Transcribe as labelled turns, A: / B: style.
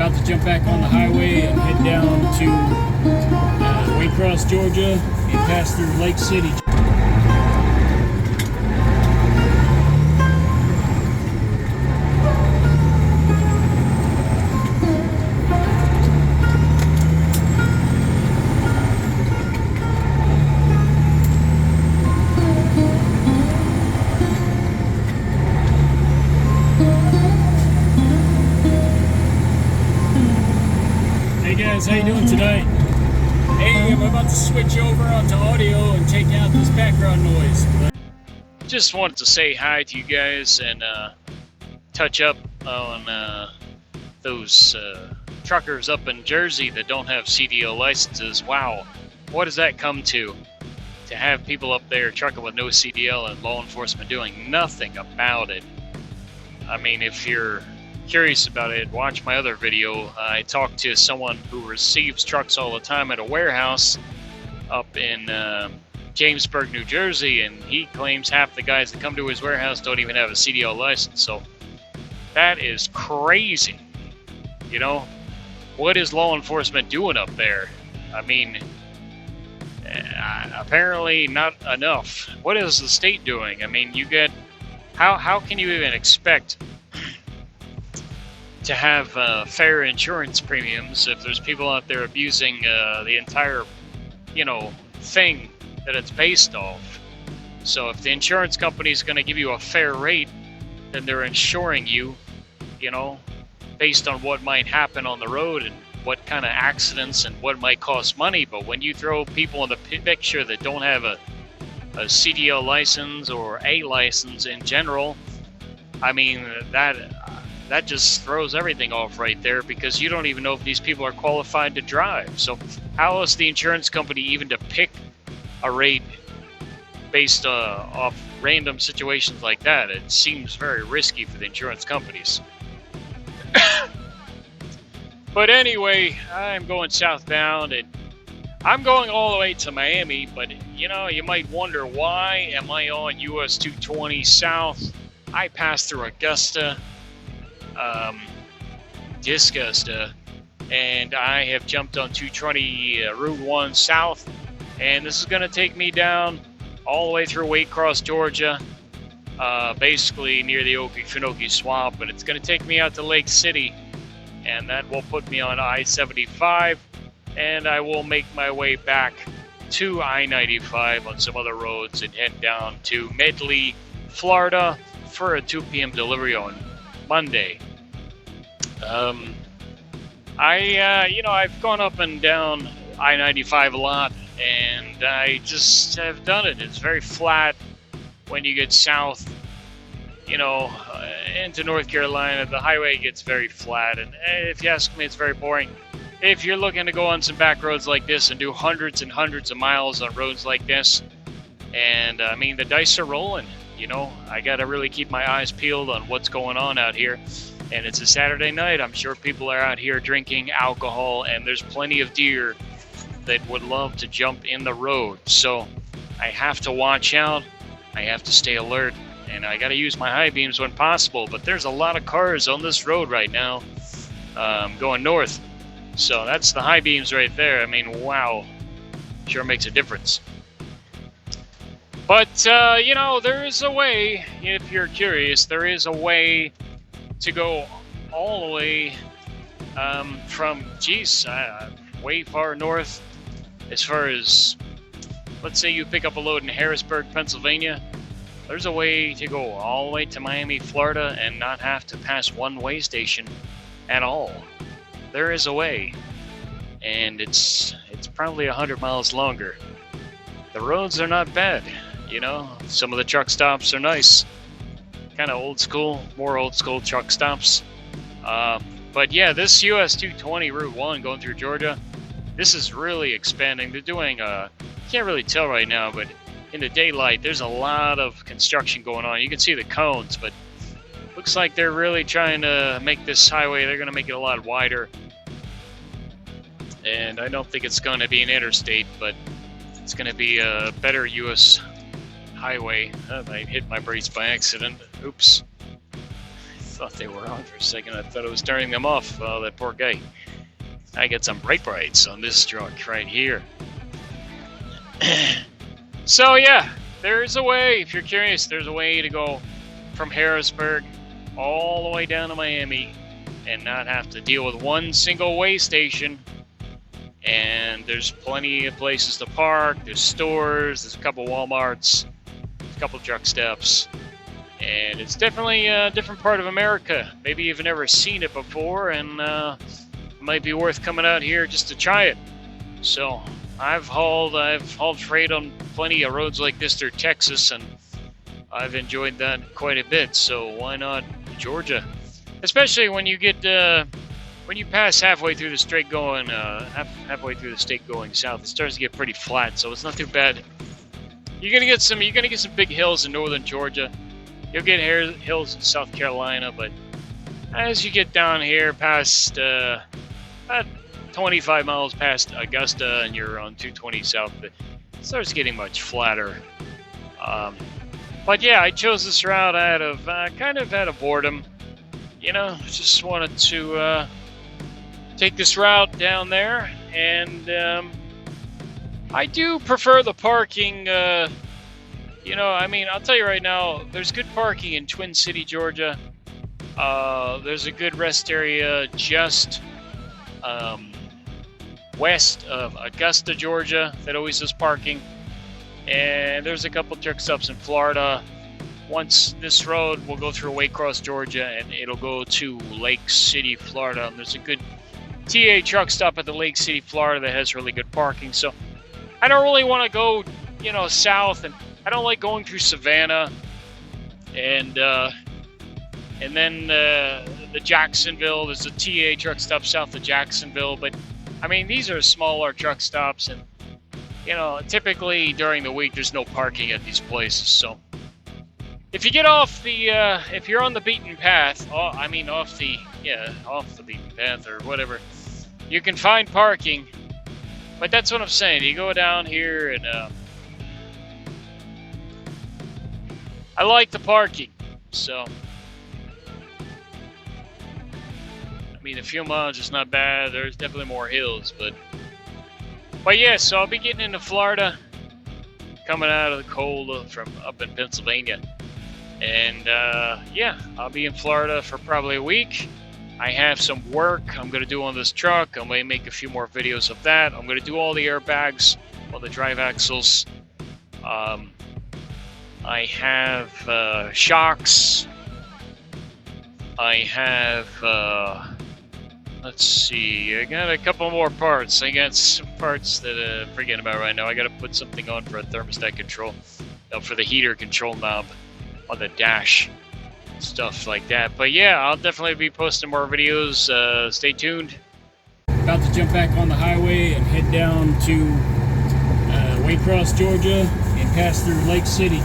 A: about to jump back on the highway and head down to Waycross, Georgia, and pass through Lake City. Hey guys, how you doing tonight? Hey, I'm about to switch over onto audio and take out this background noise.
B: Just wanted to say hi to you guys and touch up on those truckers up in Jersey that don't have CDL licenses. Wow, what does that come to? To have people up there trucking with no CDL and law enforcement doing nothing about it. I mean, if you're curious about it, watch my other video. I talked to someone who receives trucks all the time at a warehouse up in Jamesburg, New Jersey, and he claims half the guys that come to his warehouse don't even have a CDL license. So that is crazy. You know, what is law enforcement doing up there? I mean, apparently not enough. What is the state doing? I mean, you get, how can you even expect to have fair insurance premiums if there's people out there abusing the entire, thing that it's based off? So if the insurance company is going to give you a fair rate, then they're insuring you, based on what might happen on the road and what kind of accidents and what might cost money. But when you throw people in the picture that don't have a CDL license or a license in general, I mean, that just throws everything off right there, because you don't even know if these people are qualified to drive. So how is the insurance company even to pick a rate based off random situations like that? It seems very risky for the insurance companies. But anyway, I'm going southbound, and I'm going all the way to Miami, but you might wonder, why am I on US 220 south? I passed through Augusta, Disgusta, and I have jumped on 220 Route 1 south, and this is going to take me down all the way through Waycross, Georgia, basically near the Okefenokee Swamp, and it's going to take me out to Lake City, and that will put me on I-75, and I will make my way back to I-95 on some other roads and head down to Medley, Florida for a 2 p.m. delivery on Monday. I've gone up and down I-95 a lot, and I just have done it. It's very flat when you get south, into North Carolina. The highway gets very flat, and if you ask me, it's very boring. If you're looking to go on some back roads like this and do hundreds and hundreds of miles on roads like this, and I mean, the dice are rolling. I got to really keep my eyes peeled on what's going on out here. And it's a Saturday night. I'm sure people are out here drinking alcohol, and there's plenty of deer that would love to jump in the road. So I have to watch out. I have to stay alert, and I got to use my high beams when possible. But there's a lot of cars on this road right now going north. So that's the high beams right there. I mean, wow. Sure makes a difference. But, there is a way, if you're curious, there is a way to go all the way from, way far north, as far as, let's say you pick up a load in Harrisburg, Pennsylvania. There's a way to go all the way to Miami, Florida, and not have to pass one way station at all. There is a way, and it's probably 100 miles longer. The roads are not bad, Some of the truck stops are nice. Kind of old school, more old school truck stops. But yeah, this US 220 Route 1 going through Georgia, this is really expanding. They're doing, can't really tell right now, but in the daylight, there's a lot of construction going on. You can see the cones, but looks like they're really trying to make this highway, they're going to make it a lot wider. And I don't think it's going to be an interstate, but it's going to be a better US highway. I hit my brakes by accident. Oops. thought they were on for a second. I thought it was turning them off. Oh, that poor guy. I got some bright brights on this truck right here. So yeah, there's a way, if you're curious, there's a way to go from Harrisburg all the way down to Miami and not have to deal with one single way station. And there's plenty of places to park, there's stores, there's a couple Walmarts, a couple truck stops. And it's definitely a different part of America. Maybe you've never seen it before, and it might be worth coming out here just to try it. So I've hauled freight on plenty of roads like this through Texas, and I've enjoyed that quite a bit. So why not Georgia? Especially when you get when you pass halfway through the state going south, it starts to get pretty flat. So it's not too bad. You're gonna get some big hills in northern Georgia. You'll get hills in South Carolina, but as you get down here past about 25 miles past Augusta and you're on 220 south, it starts getting much flatter. But yeah, I chose this route out of kind of out of boredom. You know, just wanted to take this route down there, and I do prefer the parking. You know, I mean, I'll tell you right now, there's good parking in Twin City, Georgia. There's a good rest area just west of Augusta, Georgia, that always has parking. And there's a couple truck stops in Florida. Once this road will go through Waycross, Georgia, and it'll go to Lake City, Florida. And there's a good TA truck stop at the Lake City, Florida that has really good parking. So I don't really want to go, you know, south, and I don't like going through Savannah and then the Jacksonville. There's a TA truck stop south of Jacksonville, but I mean, these are smaller truck stops, and you know, typically during the week there's no parking at these places. So if you get off the if you're on the beaten path, off the beaten path or whatever, you can find parking. But that's what I'm saying. You go down here, and I like the parking. So I mean, a few miles is not bad. There's definitely more hills, but yeah. So I'll be getting into Florida, coming out of the cold from up in Pennsylvania, and yeah, I'll be in Florida for probably a week. I have some work I'm going to do on this truck. I'm going to make a few more videos of that. I'm going to do all the airbags, all the drive axles. I have shocks. I have, let's see, I got a couple more parts. I got some parts that I'm forgetting about right now. I got to put something on for a thermostat control, for the heater control knob on the dash. Stuff like that. But yeah, I'll definitely be posting more videos. Stay tuned.
A: About to jump back on the highway and head down to Waycross, Georgia, and pass through Lake City.